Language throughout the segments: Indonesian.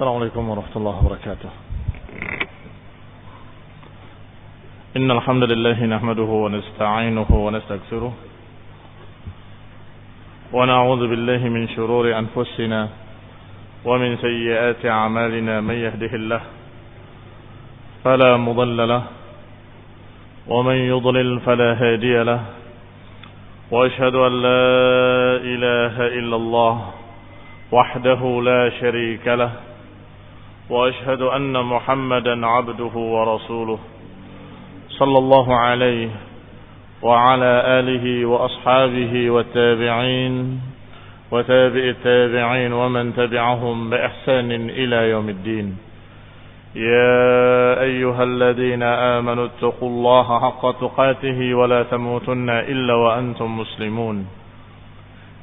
السلام عليكم ورحمة الله وبركاته. إن الحمد لله نحمده ونستعينه ونستغفره ونعوذ بالله من شرور أنفسنا ومن سيئات أعمالنا. من يهده الله فلا مضل له ومن يضلل فلا هادي له، وأشهد أن لا إله إلا الله وحده لا شريك له، وأشهد أن محمدا عبده ورسوله صلى الله عليه وعلى آله وأصحابه والتابعين وتابع التابعين ومن تبعهم بإحسان إلى يوم الدين. يا أيها الذين آمنوا اتقوا الله حق تقاته ولا تموتن إلا وأنتم مسلمون.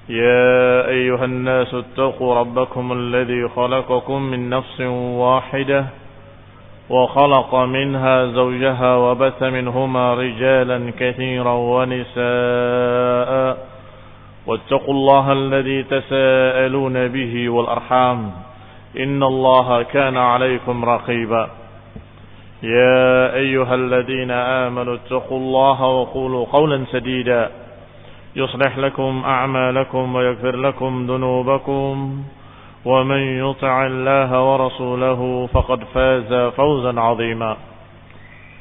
يا أيها الناس اتقوا ربكم الذي خلقكم من نفس واحدة وخلق منها زوجها وبث منهما رجالا كثيرا ونساء، واتقوا الله الذي تساءلون به والأرحام إن الله كان عليكم رقيبا. يا أيها الذين آمنوا اتقوا الله وقولوا قولا سديدا يصلح لكم أعمالكم ويغفر لكم ذنوبكم، ومن يطع الله ورسوله فقد فاز فوزا عظيما.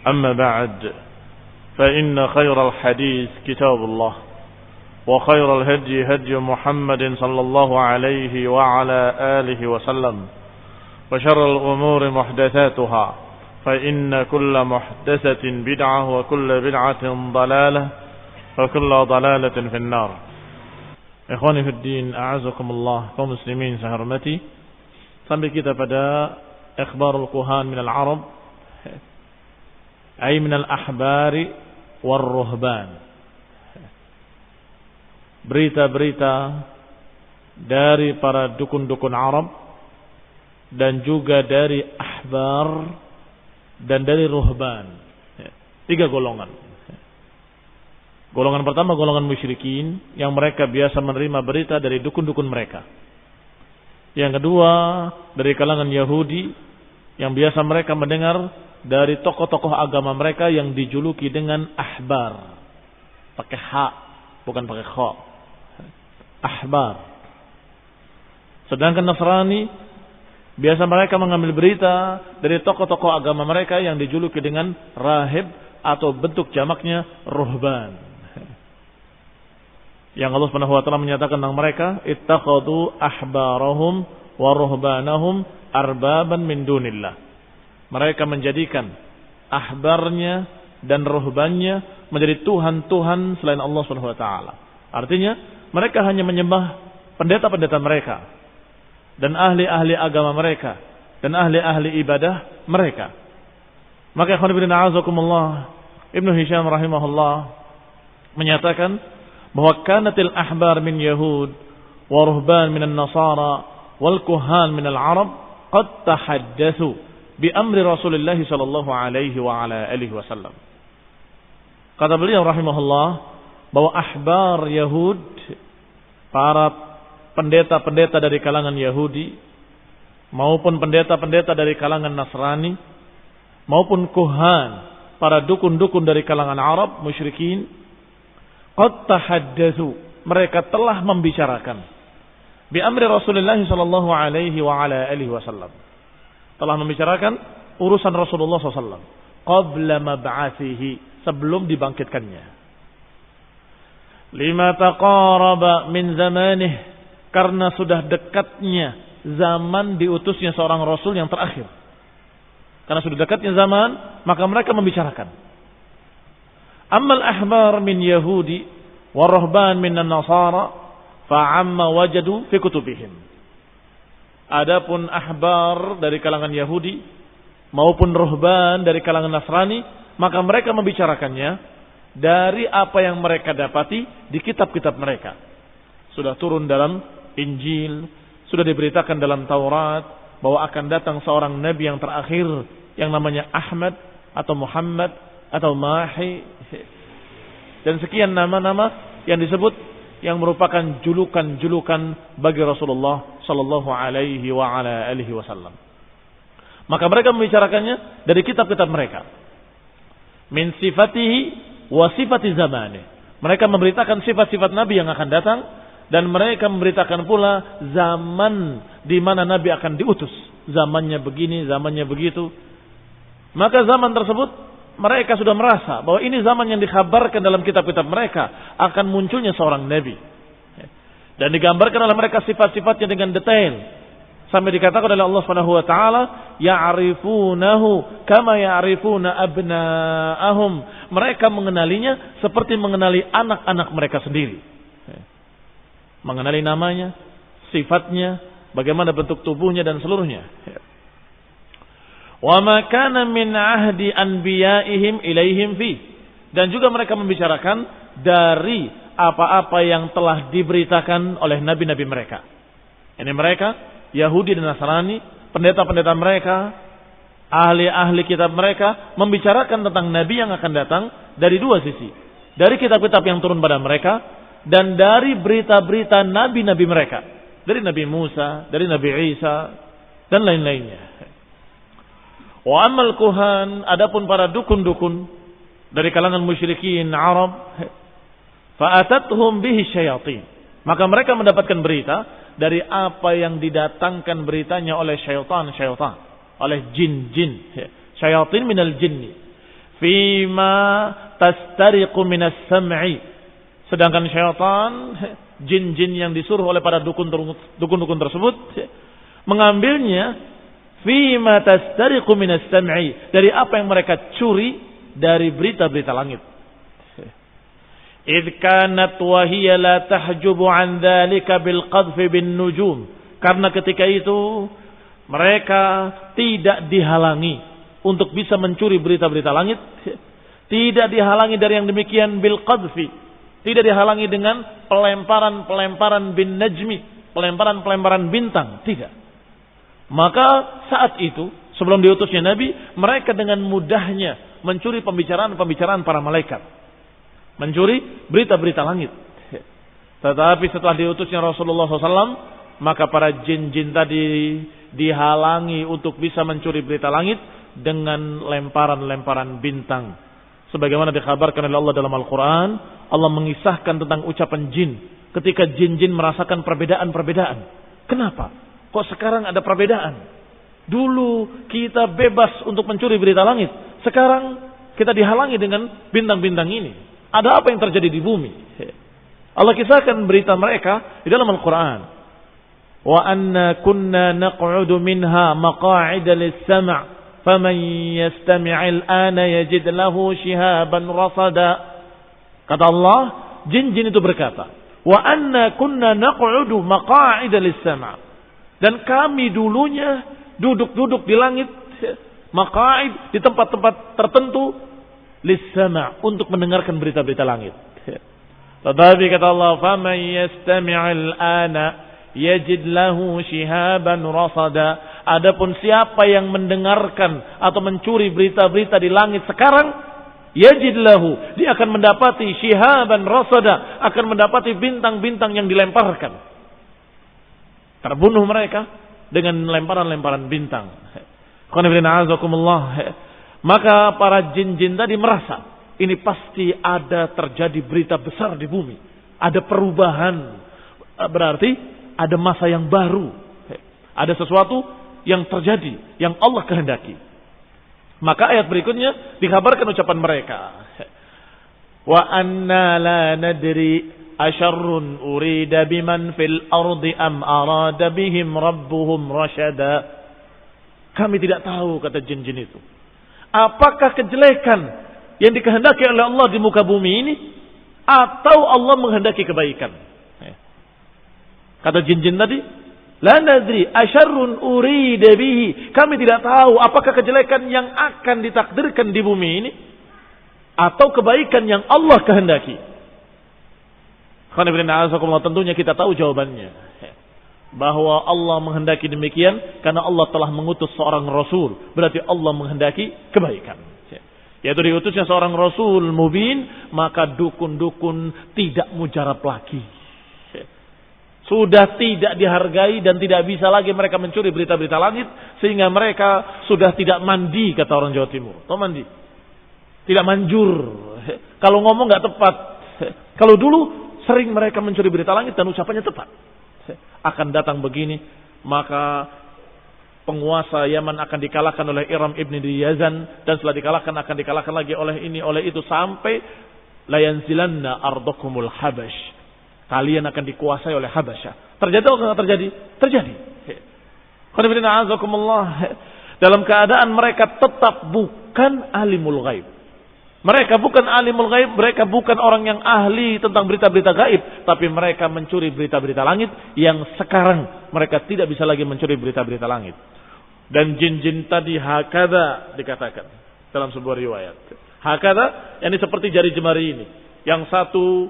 أما بعد، فإن خير الحديث كتاب الله، وخير الهدي هدي محمد صلى الله عليه وعلى آله وسلم، وشر الأمور محدثاتها، فإن كل محدثة بدعة وكل بدعة ضلالة وكل ضلالة في النار. Ikhwani fi din, a'azakumullah, kaum muslimin saya hormati. Sampai kita pada ikhbarul kuhan minal Arab, ay minal ahbari war ruhban. Berita-berita dari para dukun-dukun Arab dan juga dari ahbar dan dari ruhban. 3 golongan. Golongan pertama golongan musyrikin yang mereka biasa menerima berita dari dukun-dukun mereka. Yang kedua dari kalangan Yahudi yang biasa mereka mendengar dari tokoh-tokoh agama mereka yang dijuluki dengan ahbar. Pakai ha, bukan pakai kha. Ahbar. Sedangkan Nasrani biasa mereka mengambil berita dari tokoh-tokoh agama mereka yang dijuluki dengan rahib atau bentuk jamaknya ruhban. Yang Allah Subhanahu wa taala menyatakan tentang mereka, ittakhadhu ahbarahum wa ruhbanahum arbaban min dunillah. Mereka menjadikan ahbarnya dan ruhbannya menjadi tuhan-tuhan selain Allah Subhanahu wa taala. Artinya, mereka hanya menyembah pendeta-pendeta mereka dan ahli-ahli agama mereka dan ahli-ahli ibadah mereka. Maka ikhwan fillah a'azakumullah, Ibnu Hisham rahimahullah menyatakan bahwa kanatil ahbar min Yahud wa ruhban min an-Nasara wal kuhan min al-Arab qad tahaddatsu bi amri Rasulullah sallallahu alaihi wa ala alihi wasallam. Kata beliau rahimahullah bahwa ahbar Yahud, para pendeta-pendeta dari kalangan Yahudi maupun pendeta-pendeta dari kalangan Nasrani maupun kuhan, para dukun-dukun dari kalangan Arab musyrikin, qad tahaddatsu, mereka telah membicarakan bi amri Rasulullah sallallahu alaihi wa ala alihi wasallam, telah membicarakan urusan Rasulullah sallallahu qabla mab'athihi, sebelum dibangkitkannya. Lima taqaraba min zamanih, karena sudah dekatnya zaman diutusnya seorang rasul yang terakhir. Karena sudah dekatnya zaman, maka mereka membicarakan. Ammal ahbar min Yahudi wa ruhban min an-Nasara fa'amma wajadu fi kutubihim. Adapun ahbar dari kalangan Yahudi maupun ruhban dari kalangan Nasrani, maka mereka membicarakannya dari apa yang mereka dapati di kitab-kitab mereka. Sudah turun dalam Injil, sudah diberitakan dalam Taurat bahwa akan datang seorang nabi yang terakhir yang namanya Ahmad atau Muhammad atau Mahi, dan sekian nama-nama yang disebut yang merupakan julukan-julukan bagi Rasulullah sallallahu alaihi wa ala alihi wasallam. Maka mereka membicarakannya dari kitab-kitab mereka. Min sifatihi wa sifati zamani. Mereka memberitakan sifat-sifat Nabi yang akan datang. Dan mereka memberitakan pula zaman di mana Nabi akan diutus. Zamannya begini, zamannya begitu. Maka zaman tersebut mereka sudah merasa bahwa ini zaman yang dikhabarkan dalam kitab-kitab mereka akan munculnya seorang Nabi. Dan digambarkan oleh mereka sifat-sifatnya dengan detail. Sampai dikatakan oleh Allah Subhanahu wa taala, ya'rifunahu kama ya'rifuna abna'ahum. Mereka mengenalinya seperti mengenali anak-anak mereka sendiri. Mengenali namanya, sifatnya, bagaimana bentuk tubuhnya dan seluruhnya. Wa ma kana min ahdi anbiya'ihim ilaihim fi. Dan juga mereka membicarakan dari apa-apa yang telah diberitakan oleh nabi-nabi mereka. Ini mereka Yahudi dan Nasrani, pendeta-pendeta mereka, ahli-ahli kitab mereka membicarakan tentang nabi yang akan datang dari dua sisi. Dari kitab-kitab yang turun pada mereka dan dari berita-berita nabi-nabi mereka. Dari Nabi Musa, dari Nabi Isa dan lain-lainnya. Wa amal kuhan, adapun para dukun-dukun dari kalangan musyrikin Arab, fa'atathum bihi syayatin. Maka mereka mendapatkan berita dari apa yang didatangkan beritanya oleh syaitan-syaitan, oleh jin-jin. Syayatin minal jinni. Fima tastariqu minas sam'i. Sedangkan syaitan, jin-jin yang disuruh oleh para dukun-dukun tersebut mengambilnya fima tastariqu minas sam'i, dari apa yang mereka curi dari berita-berita langit. Idh kanat wa hiya la tahjubu an dzalika bil qadhfi bin nujum. Karena ketika itu mereka tidak dihalangi untuk bisa mencuri berita-berita langit, tidak dihalangi dari yang demikian bil qadhfi, tidak dihalangi dengan pelemparan-pelemparan bin najmi, pelemparan-pelemparan bintang, tidak. Maka saat itu sebelum diutusnya Nabi, mereka dengan mudahnya mencuri pembicaraan-pembicaraan para malaikat, mencuri berita-berita langit. Tetapi setelah diutusnya Rasulullah SAW, maka para jin-jin tadi dihalangi untuk bisa mencuri berita langit dengan lemparan-lemparan bintang. Sebagaimana dikhabarkan oleh Allah dalam Al-Quran, Allah mengisahkan tentang ucapan jin ketika jin-jin merasakan perbedaan-perbedaan. Kenapa? Kok sekarang ada perbedaan? Dulu kita bebas untuk mencuri berita langit, sekarang kita dihalangi dengan bintang-bintang ini. Ada apa yang terjadi di bumi? Allah kisahkan berita mereka di dalam Al-Quran. Wa anna kunna naq'udu minha maqa'ida lis-sam' faman yastami'il ana yajid lahu shihaban rasada. Kata Allah, jin-jin itu berkata, wa anna kunna naq'udu maqa'ida lis-sam'. Dan kami dulunya duduk-duduk di langit, maqa'id, di tempat-tempat tertentu, lis-sam' untuk mendengarkan berita-berita langit. Tetapi kata Allah, faman yastami'il ana yajid lahu shihaban rasada. Adapun siapa yang mendengarkan atau mencuri berita-berita di langit sekarang, yajid lahu, dia akan mendapati shihaban rasada, akan mendapati bintang-bintang yang dilemparkan. Terbunuh mereka dengan lemparan-lemparan bintang. Maka para jin-jin tadi merasa ini pasti ada terjadi berita besar di bumi, ada perubahan, berarti ada masa yang baru, ada sesuatu yang terjadi yang Allah kehendaki. Maka ayat berikutnya dikabarkan ucapan mereka, wa anna la nadri asyarrun urida biman fil ardi am arada bihim rabbuhum rasyada. Kami tidak tahu, kata jin-jin itu, apakah kejelekan yang dikehendaki oleh Allah di muka bumi ini atau Allah menghendaki kebaikan. Kata jin-jin tadi, la nadri asyarrun urida bihi, kami tidak tahu apakah kejelekan yang akan ditakdirkan di bumi ini atau kebaikan yang Allah kehendaki. Tentunya kita tahu jawabannya, bahwa Allah menghendaki demikian karena Allah telah mengutus seorang rasul, berarti Allah menghendaki kebaikan, yaitu diutusnya seorang rasul mubin. Maka dukun-dukun tidak mujarab lagi. Sudah tidak dihargai dan tidak bisa lagi mereka mencuri berita-berita langit. Sehingga mereka sudah tidak mandi, kata orang Jawa Timur. Tahu mandi? Tidak manjur. Kalau ngomong gak tepat. Kalau dulu sering mereka mencuri berita langit dan ucapannya tepat. Akan datang begini, maka penguasa Yaman akan dikalahkan oleh Iram ibn Yazan. Dan setelah dikalahkan akan dikalahkan lagi oleh ini, oleh itu. Sampai layanzilanna ardakumul habash. Kalian akan dikuasai oleh Habasyah. Terjadi atau tidak terjadi? Terjadi. Dalam keadaan mereka tetap bukan alimul ghaib. Mereka bukan alimul ghaib. Mereka bukan orang yang ahli tentang berita-berita gaib. Tapi mereka mencuri berita-berita langit. Yang sekarang mereka tidak bisa lagi mencuri berita-berita langit. Dan jin-jin tadi hakada dikatakan dalam sebuah riwayat. Hakada, yang ini seperti jari jemari ini. Yang satu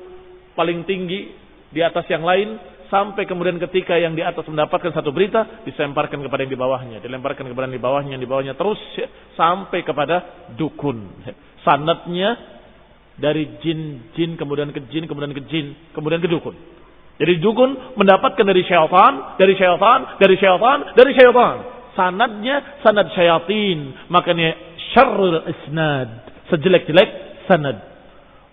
paling tinggi di atas yang lain, sampai kemudian ketika yang di atas mendapatkan satu berita, disemparkan kepada yang di bawahnya, dilemparkan kepada yang di bawahnya terus sampai kepada dukun. Sanadnya dari jin, kemudian ke jin, kemudian ke jin, kemudian ke dukun. Jadi dukun mendapatkan dari syaitan, dari syaitan, dari syaitan, dari syaitan. Sanadnya sanad syayatin, makanya syarrul isnad, sejelek-jelek sanad.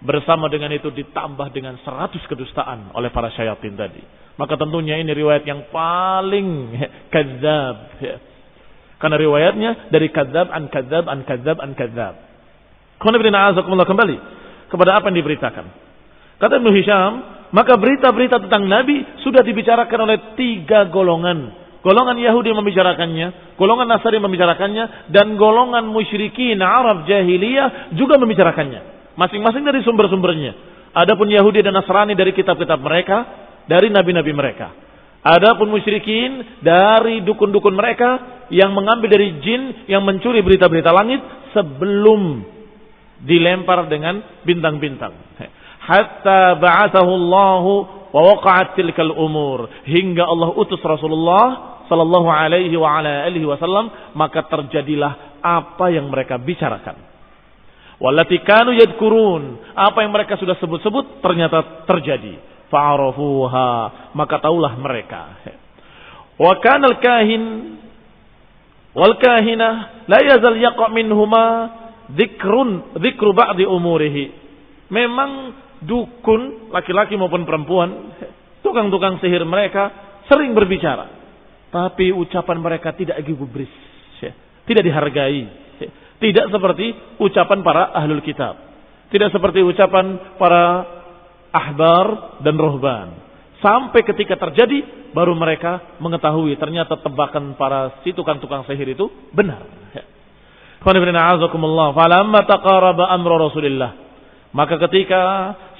Bersama dengan itu ditambah dengan 100 kedustaan oleh para syayatin tadi. Maka tentunya ini riwayat yang paling kadzab. Karena riwayatnya dari kadzab an kadzab an kadzab an kadzab. Kembali kepada apa yang diberitakan. Kata Ibnu Hisham, maka berita-berita tentang Nabi sudah dibicarakan oleh 3 golongan. Golongan Yahudi membicarakannya, golongan Nasrani membicarakannya, dan golongan musyrikin Arab jahiliyah juga membicarakannya. Masing-masing dari sumber-sumbernya. Adapun Yahudi dan Nasrani dari kitab-kitab mereka, dari nabi-nabi mereka. Adapun musyrikin dari dukun-dukun mereka yang mengambil dari jin yang mencuri berita-berita langit sebelum dilempar dengan bintang-bintang. Hatta ba'athahu Allahu wa waqa'at tilkal umur, hingga Allah utus Rasulullah sallallahu alaihi wa ala alihi wasallam, maka terjadilah apa yang mereka bicarakan. Wallati kanu yadkurun, apa yang mereka sudah sebut-sebut ternyata terjadi. Fa'arafuha, maka taulah mereka. Wa kana al-kahin wal kahina la yazal yaqa minhuma dzikru ba'di umurihi. Memang dukun laki-laki maupun perempuan, tukang-tukang sihir mereka sering berbicara, tapi ucapan mereka tidak gubris, tidak dihargai. Tidak seperti ucapan para ahlul kitab. Tidak seperti ucapan para ahbar dan ruhban. Sampai ketika terjadi, baru mereka mengetahui ternyata tebakan para si tukang-tukang sihir itu benar. Falamma taqaraba amru Rasulillah. Maka ketika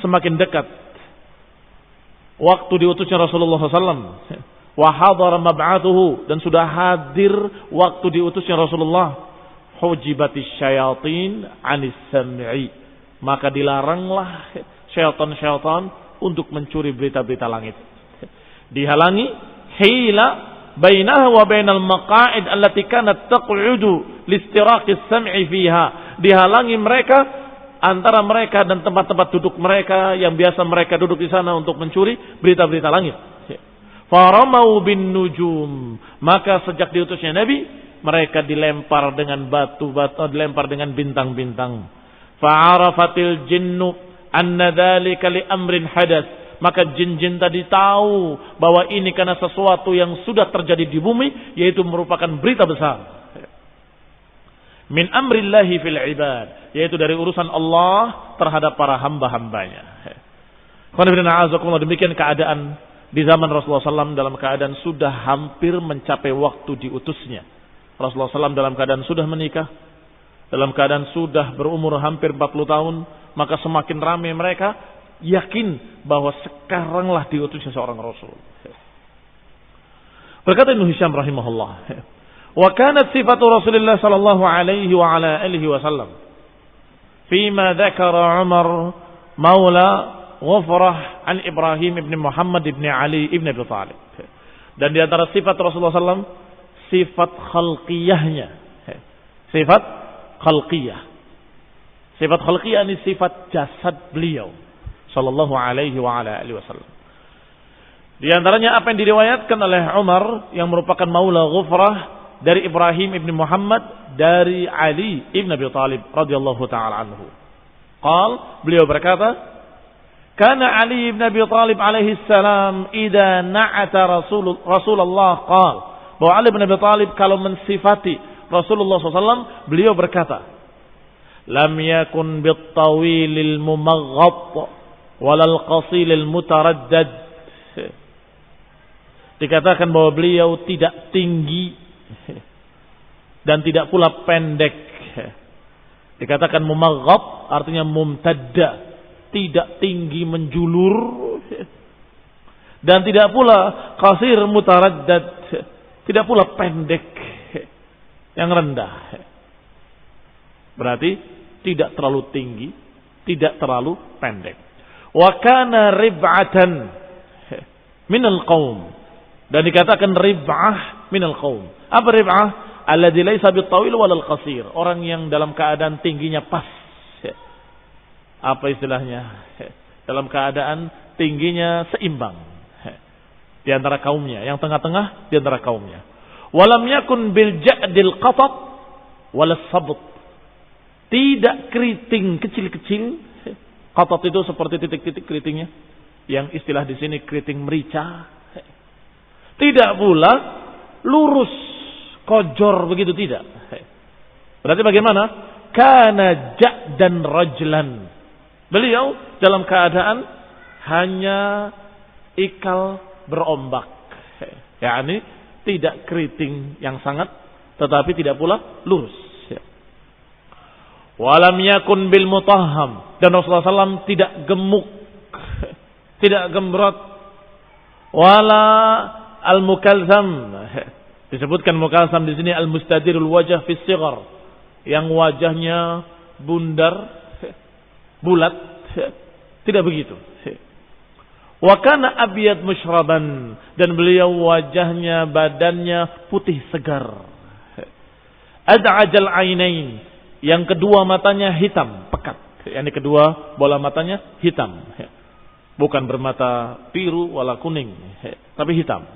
semakin dekat waktu diutusnya Rasulullah SAW, wa hadara mab'athuhu, dan sudah hadir waktu diutusnya Rasulullah, hujibatis syayatin anis sam'i, maka dilaranglah syaitan-syaitan untuk mencuri berita-berita langit. Dihalangi hila bainaha wa bainal maqa'id allati kanat taq'udu listiraqis sam'i fiha. Dihalangi mereka, antara mereka dan tempat-tempat duduk mereka yang biasa mereka duduk di sana untuk mencuri berita-berita langit. Faramau bin nujum, maka sejak diutusnya Nabi, mereka dilempar dengan batu-batu, dilempar dengan bintang-bintang. Fa'arafatil jinnu anna dzalika li amrin hadas. Maka jin-jin tadi tahu bahwa ini karena sesuatu yang sudah terjadi di bumi, yaitu merupakan berita besar. Min amrillahi fil ibad, yaitu dari urusan Allah terhadap para hamba-hambanya. Demikian keadaan di zaman Rasulullah SAW, dalam keadaan sudah hampir mencapai waktu diutusnya. Rasulullah SAW dalam keadaan sudah menikah, dalam keadaan sudah berumur hampir 40 tahun, maka semakin ramai mereka yakin bahwa sekaranglah diutusnya seorang Rasul. Berkata Ibnu Hisham rahimahullah, wa kanat sifatu Rasulullah sallallahu alaihi wa ala alihi wasallam fima dzakara Umar maula Ghufrah an Ibrahim ibn Muhammad ibn Ali ibn Abi Thalib. Dan di antara sifat Rasulullah SAW, sifat khalqiyahnya. Sifat khalqiyah. Sifat khalqiyah ini sifat jasad beliau sallallahu alaihi wa ala alihi wasallam. Di antaranya apa yang diriwayatkan oleh Umar yang merupakan maula Ghufrah dari Ibrahim ibn Muhammad dari Ali ibn Abi Talib radhiyallahu taala anhu. Beliau berkata, "Kana Ali ibn Abi Talib alaihi salam idza na'ata Rasulullah qala." Bahwa Ali ibn Abi Talib kalau mensifati Rasulullah SAW, beliau berkata, "Lam yakun bit-tawilil mumaghatt walal qasilil mutaraddad." Dikatakan bahwa beliau tidak tinggi dan tidak pula pendek. Dikatakan mumaghatt artinya mumtadda, tidak tinggi menjulur dan tidak pula qasir mutaraddad, tidak pula pendek yang rendah. Berarti tidak terlalu tinggi, tidak terlalu pendek. Wa kana rib'atan minal qaum. Dan dikatakan rib'ah minal qaum. Apa rib'ah? Alladzi laisa bitawil walal qasir. Orang yang dalam keadaan tingginya pas. Apa istilahnya? Dalam keadaan tingginya seimbang di antara kaumnya, yang tengah-tengah di antara kaumnya. Walam yakun bil ja'dil qatat walas sabt. Tidak keriting kecil-kecil. Qatat itu seperti titik-titik keritingnya, yang istilah di sini keriting merica. Tidak pula lurus, kojor begitu, tidak. Berarti bagaimana? Kana ja'dan rajlan. Beliau dalam keadaan hanya ikal berombak. yakni tidak keriting yang sangat, tetapi tidak pula lurus. Walam yakun bil mutahham, dan Rasulullah SAW tidak gemuk, tidak gembrot. Wala al mukalzam, disebutkan mukalzam di sini al mustadirul wajah fi sighar, yang wajahnya bundar, bulat, tidak begitu. Wa kana abyad musyraban, dan beliau wajahnya, badannya putih segar. Ad'ajal ainain, yang kedua matanya hitam pekat, yang kedua bola matanya hitam, bukan bermata biru wala kuning, tapi hitam.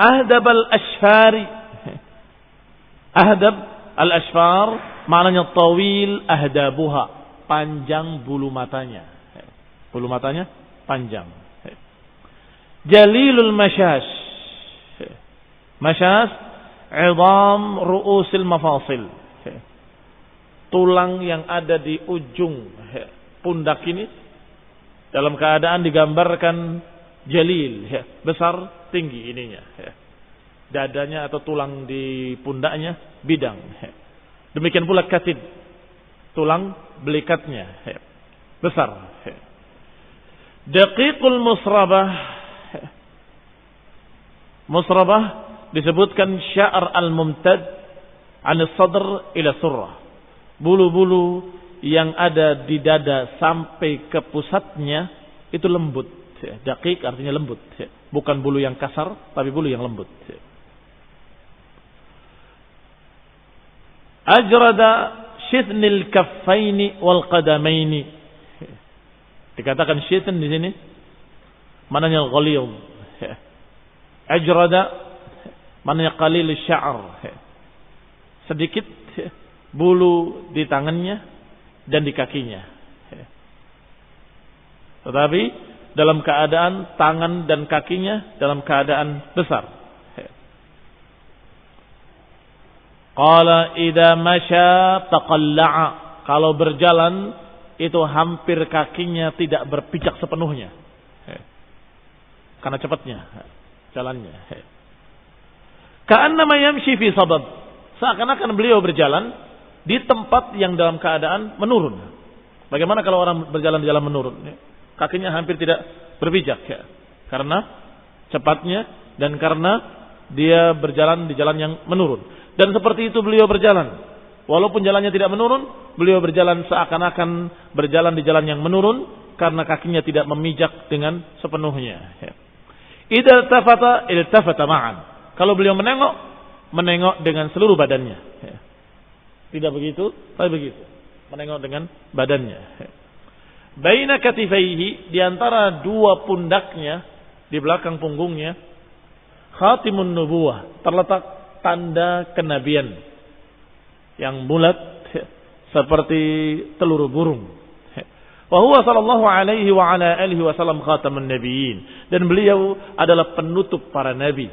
Ahdab al-ashfari, ahdab al-ashfar maknanya tawil, ahdabuha, panjang bulu matanya. Bulu matanya panjang. Jalilul masyash, masyash idham ru'usil mafasil, tulang yang ada di ujung pundak ini dalam keadaan digambarkan jalil, besar, tinggi ininya. Dadanya atau tulang di pundaknya bidang. Demikian pula katid, tulang belikatnya besar. Daqiqul musrabah, musrabah disebutkan sya'r al-mumtad an sadr ila surrah, bulu-bulu yang ada di dada sampai ke pusatnya itu lembut. Daqiq artinya lembut, bukan bulu yang kasar, tapi bulu yang lembut. Ajrada shithnil kaffaini wal qadamaini, dikatakan shitn di sini maknanya ghaliyum. Ajrada maknanya qalil sya'r, sedikit bulu di tangannya dan di kakinya, tetapi dalam keadaan tangan dan kakinya dalam keadaan besar. Qala idza masya taqalla'a, kalau berjalan itu hampir kakinya tidak berpijak sepenuhnya karena cepatnya jalannya. Ka'annama yamshi fi sabab, seakan-akan beliau berjalan di tempat yang dalam keadaan menurun. Bagaimana kalau orang berjalan di jalan menurun? Kakinya hampir tidak berpijak karena cepatnya dan karena dia berjalan di jalan yang menurun. Dan seperti itu beliau berjalan, walaupun jalannya tidak menurun, beliau berjalan seakan-akan berjalan di jalan yang menurun karena kakinya tidak memijak dengan sepenuhnya. Idza iltafata ma'an, kalau beliau menengok dengan seluruh badannya. Tidak begitu, tapi begitu, menengok dengan badannya. Baina katifaihi, di antara dua pundaknya Di belakang punggungnya khatimun nubuwah, terletak tanda kenabian yang bulat seperti telur burung. Wa huwa sallallahu alaihi wa ala alihi wasallam khatamun nabiyyin, dan beliau adalah penutup para nabi.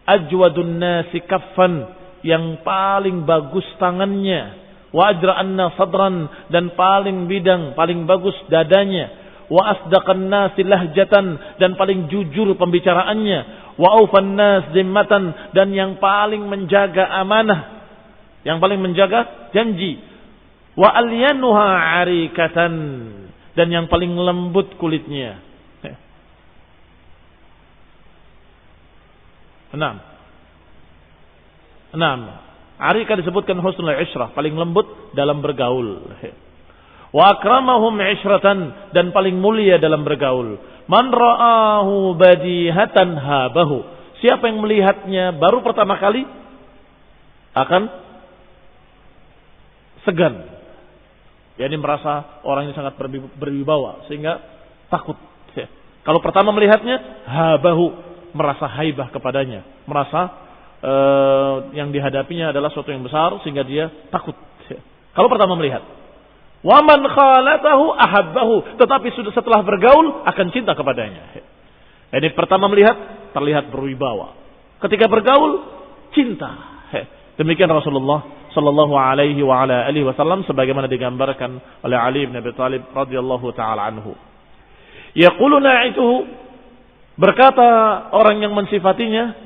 Ajwadun nasi kaffan, yang paling bagus tangannya. Wa ajra'anna sadran, dan paling bidang, paling bagus dadanya. Wa asdaqan nasi lahjatan, dan paling jujur pembicaraannya. Wa aufan nas zimmatan, dan yang paling menjaga amanah, yang paling menjaga janji. Wa alyanuha arikatan, dan yang paling lembut kulitnya. Enam. Arika disebutkan husnul ishrah, paling lembut dalam bergaul. Wa akramahum ishratan, dan paling mulia dalam bergaul. Man ra'ahu badihatan habahu. Siapa yang melihatnya baru pertama kali akan segan. Yani merasa orang ini sangat berwibawa sehingga takut. Kalau pertama melihatnya, habahu, merasa haibah kepadanya, merasa yang dihadapinya adalah sesuatu yang besar sehingga dia takut. Kalau pertama melihat. Wa man khalatahu ahabbahu, tetapi sudah setelah bergaul akan cinta kepadanya. Jadi pertama melihat terlihat berwibawa, ketika bergaul cinta. Demikian Rasulullah sallallahu alaihi wa ala alihi wasallam sebagaimana digambarkan oleh Ali bin Abi Thalib radhiyallahu taala anhu. Yaqulu na'ituhu, berkata orang yang mensifatinya,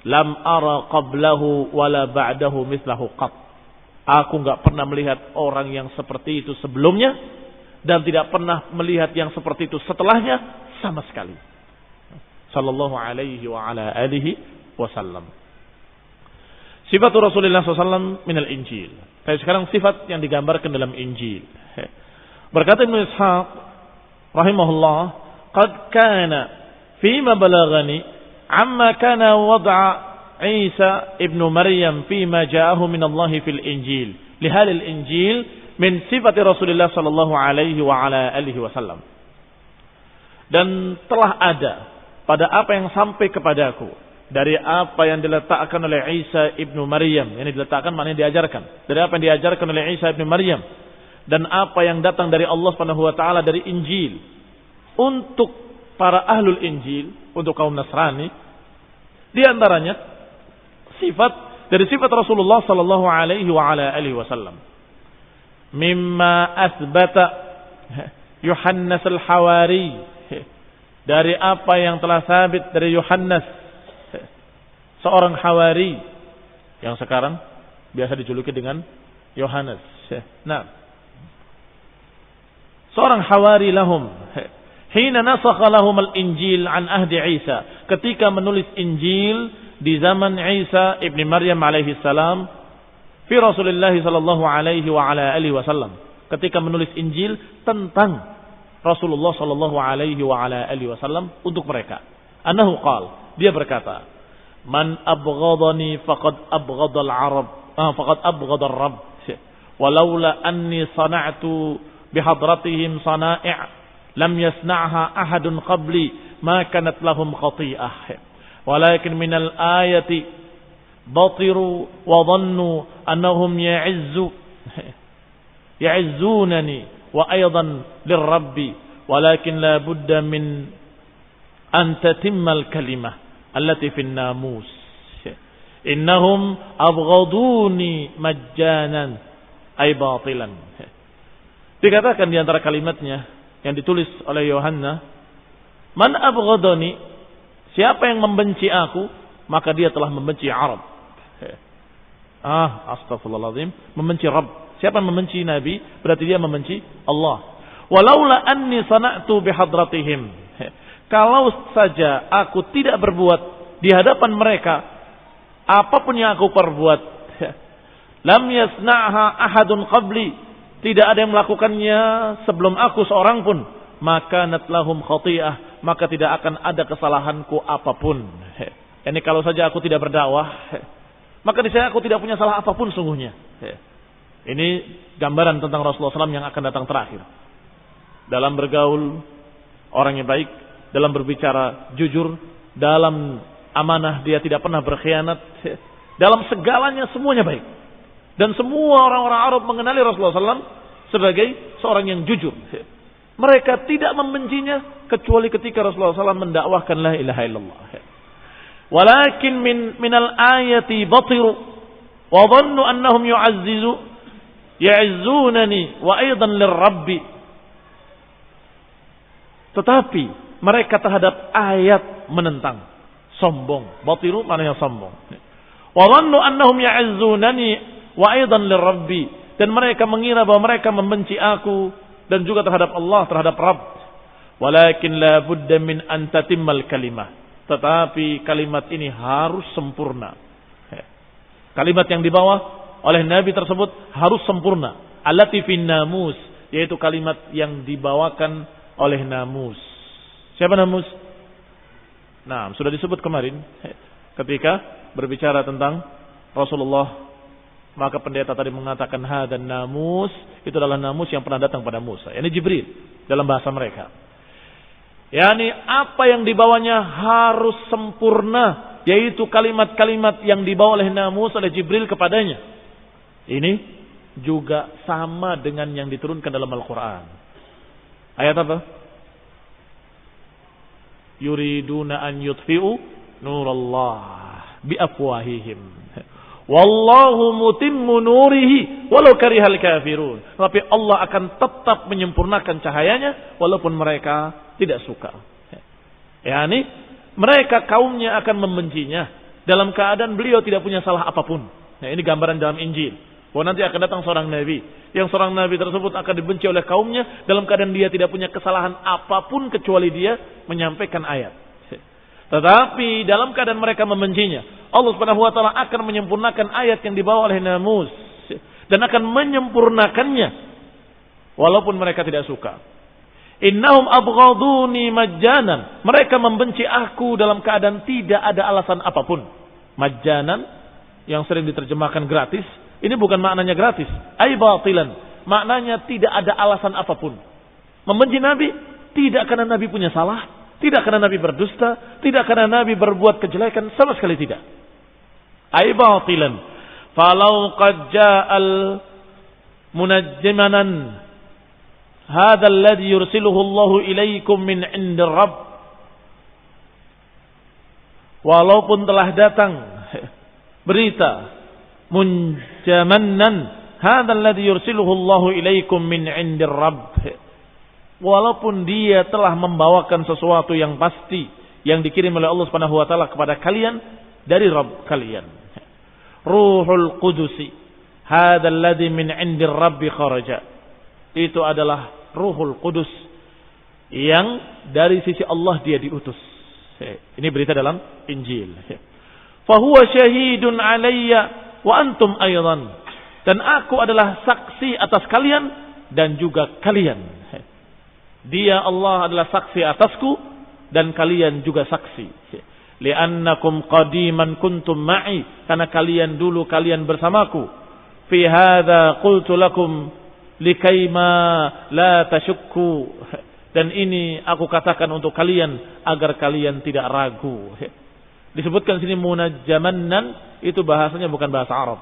lam ara qablahu wala ba'dahu mislahu qat. Aku enggak pernah melihat orang yang seperti itu sebelumnya dan tidak pernah melihat yang seperti itu setelahnya sama sekali. Sallallahu alaihi wa ala alihi wasallam. Sifat Rasulullah SAW minal Injil. Sekarang sifat yang digambarkan dalam Injil. Berkata Ibnu Ishaq rahimahullah, qad kana fima balaghani amma kana wad'a Isa ibn Maryam fima ja'ahu min Allah fil Injil lihal al-Injil min sifati Rasulullah sallallahu alaihi wa ala alihi wasallam. Dan telah ada pada apa yang sampai kepadaku dari apa yang diletakkan oleh Isa ibn Maryam, yang diletakkan maknanya diajarkan, dari apa yang diajarkan oleh Isa ibn Maryam, dan apa yang datang dari Allah Subhanahu wa taala dari Injil untuk para ahlul Injil, untuk kaum Nasrani. Di antaranya sifat dari sifat Rasulullah sallallahu alaihi wa ala alihi wasallam. Mimma asbata Yohannes al-Hawari, dari apa yang telah sabit dari Yohannes, seorang Hawari yang sekarang biasa dijuluki dengan Yohanes. Nah, seorang Hawari lahum hina nasakha lahum al-Injil an ahdi Isa, ketika menulis Injil di zaman Isa ibn Maryam alaihi salam fi Rasulullah sallallahu alaihi wa ala alihi wasallam, ketika menulis Injil tentang Rasulullah sallallahu alaihi wa ala alihi wasallam untuk mereka. Annahu qala, dia berkata, man abghadani faqad abghada al-arab faqad abghada ar-rabb walaula anni sana'tu bihadratihim sana'i' lam yasna'ha ahadun qabli ma kanat lahum khati'ah walakin minal ayati batiru wa dhannu annahum ya'izzunani wa aydan lirrabbi walakin la budda min an tatimma al-kalimah allati fi an-namus innahum abghaduni majjanan ay batilan. Dikatakan di antara kalimatnya yang ditulis oleh Yohanna, man abghadani, siapa yang membenci aku, maka dia telah membenci Arab. Astagfirullahaladzim, membenci Rabb. Siapa yang membenci Nabi, berarti dia membenci Allah. Walaula anni sana'tu bihadratihim, kalau saja aku tidak berbuat di hadapan mereka apapun yang aku perbuat, lam yasna'ha ahadun qabli, tidak ada yang melakukannya sebelum aku seorang pun, maka natlahum khati'ah, maka tidak akan ada kesalahanku apapun. Ini kalau saja aku tidak berdakwah, maka di saya aku tidak punya salah apapun sungguhnya. Ini gambaran tentang Rasulullah SAW yang akan datang terakhir. Dalam bergaul, orang yang baik. dalam berbicara jujur, dalam amanah dia tidak pernah berkhianat, dalam segalanya semuanya baik. Dan semua orang-orang Arab mengenali Rasulullah SAW sebagai seorang yang jujur. Mereka tidak membencinya kecuali ketika Rasulullah SAW mendakwahkan la ilaha illallah. Walakin minal ayati batiru wa dhannu annahum ya'izunani wa aidan lirrabbi. Tetapi mereka terhadap ayat menentang, sombong. Batiru maknanya sombong. Wa dhannu annahum ya'izunani wa aidan lirrabbi, dan mereka mengira bahwa mereka membenci aku dan juga terhadap Allah, terhadap Rabb. Walakin la budda min an tatimmal kalimah, tetapi kalimat ini harus sempurna. Kalimat yang dibawa oleh Nabi tersebut harus sempurna. Allati fin namus, yaitu kalimat yang dibawakan oleh namus. Siapa namus? Nah, sudah disebut kemarin ketika berbicara tentang Rasulullah, maka pendeta tadi mengatakan hadan namus, itu adalah namus yang pernah datang pada Musa. Ini Jibril dalam bahasa mereka. Yani apa yang dibawanya harus sempurna, yaitu kalimat-kalimat yang dibawa oleh namus oleh Jibril kepadanya. Ini juga sama dengan yang diturunkan dalam Al-Quran. Ayat apa? Yuriduna an yutfi'u nurallah biafwahihim. Wallahu mutimmu nurihi walau karihal kafirun. Tapi Allah akan tetap menyempurnakan cahayanya walaupun mereka tidak suka. Yani mereka kaumnya akan membencinya dalam keadaan beliau tidak punya salah apapun. Nah, ini gambaran dalam Injil. Bahwa nanti akan datang seorang nabi, yang seorang nabi tersebut akan dibenci oleh kaumnya dalam keadaan dia tidak punya kesalahan apapun kecuali dia menyampaikan ayat. Tetapi dalam keadaan mereka membencinya, Allah Subhanahu wa taala akan menyempurnakan ayat yang dibawa oleh namus dan akan menyempurnakannya walaupun mereka tidak suka. Innahum abghaduni majjanan, mereka membenci aku dalam keadaan tidak ada alasan apapun. Majjanan yang sering diterjemahkan gratis, ini bukan maknanya gratis, ai batilan, maknanya tidak ada alasan apapun. Membenci Nabi tidak karena Nabi punya salah, tidak karena Nabi berdusta, tidak karena Nabi berbuat kejelekan, sama sekali tidak. Ai batilan. Falau qad ja'al munajjimanan hadzal ladzi yursiluhu Allahu ilaikum min 'indir Rabb. Walaupun telah datang berita munjamannan hadzal ladzi yursiluhu Allahu ilaikum min 'indir Rabb. Walaupun dia telah membawakan sesuatu yang pasti yang dikirim oleh Allah Subhanahu wa taala kepada kalian dari Rabb kalian. Ruhul Qudusi hadzal ladzi min 'indir Rabbi kharaja. Itu adalah Ruhul Qudus yang dari sisi Allah dia diutus. Ini berita dalam Injil. Fahuwa syahidun alayya wa antum aydan. Dan aku adalah saksi atas kalian dan juga kalian. Dia Allah adalah saksi atasku dan kalian juga saksi. Li'annakum qadiman kuntum ma'i, karena kalian dulu kalian bersamaku. Fi hadza qultu lakum likaima la tashukku, dan ini aku katakan untuk kalian agar kalian tidak ragu. Disebutkan sini munajjamannan, itu bahasanya bukan bahasa Arab.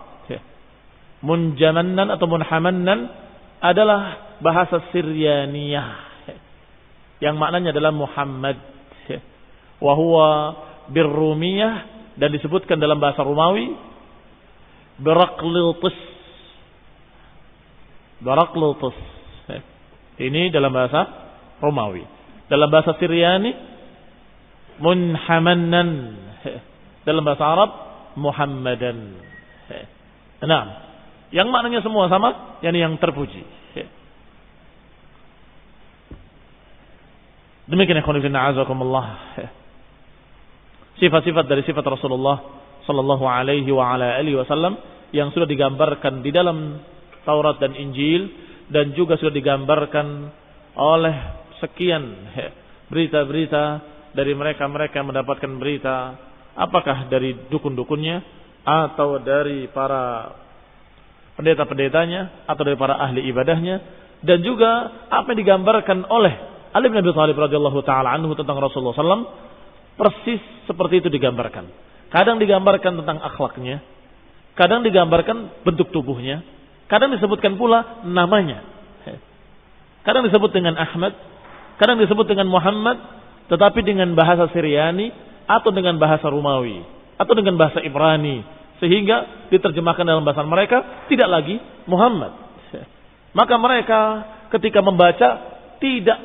Munjamannan atau munhamannan adalah bahasa Siryaniyah yang maknanya adalah Muhammad, wa huwa birrumiyah, dan disebutkan dalam bahasa Romawi Beraklitus. Ini dalam bahasa Romawi. Dalam bahasa Syriani Munhamannan. Dalam bahasa Arab Muhammadan. Nah, yang maknanya semua sama, yang terpuji. Demikian ikhwan fillah azakumullah. Sifat-sifat dari sifat Rasulullah sallallahu alaihi wa ala alihi wasallam yang sudah digambarkan di dalam Taurat dan Injil, dan juga sudah digambarkan oleh sekian berita-berita dari mereka-mereka yang mendapatkan berita, apakah dari dukun-dukunnya atau dari para pendeta-pendetanya atau dari para ahli ibadahnya, dan juga apa yang digambarkan oleh Ali bin Abi Thalib radhiyallahu taala anhu tentang Rasulullah SAW persis seperti itu digambarkan. Kadang digambarkan tentang akhlaknya, kadang digambarkan bentuk tubuhnya, kadang disebutkan pula namanya. Kadang disebut dengan Ahmad, kadang disebut dengan Muhammad, tetapi dengan bahasa Syriani atau dengan bahasa Romawi atau dengan bahasa Ibrani, sehingga diterjemahkan dalam bahasa mereka tidak lagi Muhammad. Maka mereka ketika membaca tidak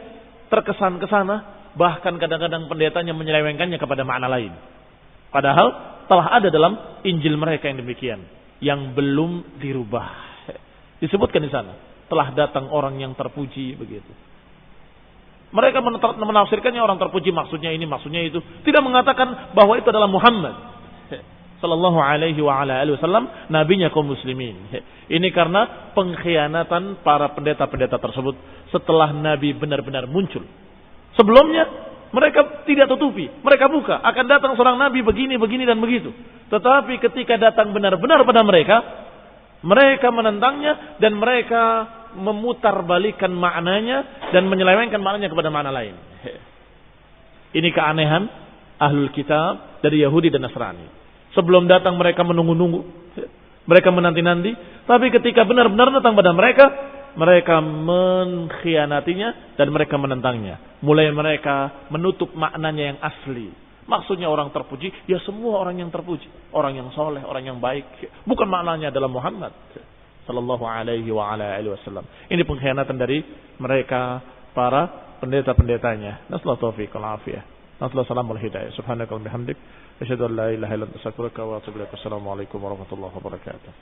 terkesan ke sana, bahkan kadang-kadang pendetanya menyelewengkannya kepada makna lain. Padahal telah ada dalam Injil mereka yang demikian, yang belum dirubah. Disebutkan di sana, telah datang orang yang terpuji begitu. Mereka menafsirkannya orang terpuji maksudnya ini, maksudnya itu. Tidak mengatakan bahwa itu adalah Muhammad sallallahu alaihi wa ala alihi wasallam, nabinya kaum muslimin. Ini karena pengkhianatan para pendeta-pendeta tersebut setelah nabi benar-benar muncul. Sebelumnya mereka tidak tutupi, mereka buka akan datang seorang nabi begini, begini dan begitu. Tetapi ketika datang benar-benar pada mereka, mereka menentangnya dan mereka memutarbalikkan maknanya dan menyelewengkan maknanya kepada makna lain. Ini keanehan ahlul kitab dari Yahudi dan Nasrani. Sebelum datang mereka menunggu-nunggu, mereka menanti-nanti, tapi ketika benar-benar datang pada mereka, mereka mengkhianatinya dan mereka menentangnya. Mulai mereka menutup maknanya yang asli. Maksudnya orang terpuji, ya semua orang yang terpuji, orang yang soleh, orang yang baik. Bukan maknanya adalah Muhammad sallallahu alaihi wa ala alihi wasallam. Ini pengkhianatan dari mereka para pendeta-pendetanya. Nasallahu taufiq wal afiyah. Nasallahu salam wal hidayah. Subhanakallahumma bihamdik, asyhadu an la ilaha illa anta astaghfiruka wa atubu ilaik. Assalamualaikum warahmatullahi wabarakatuh.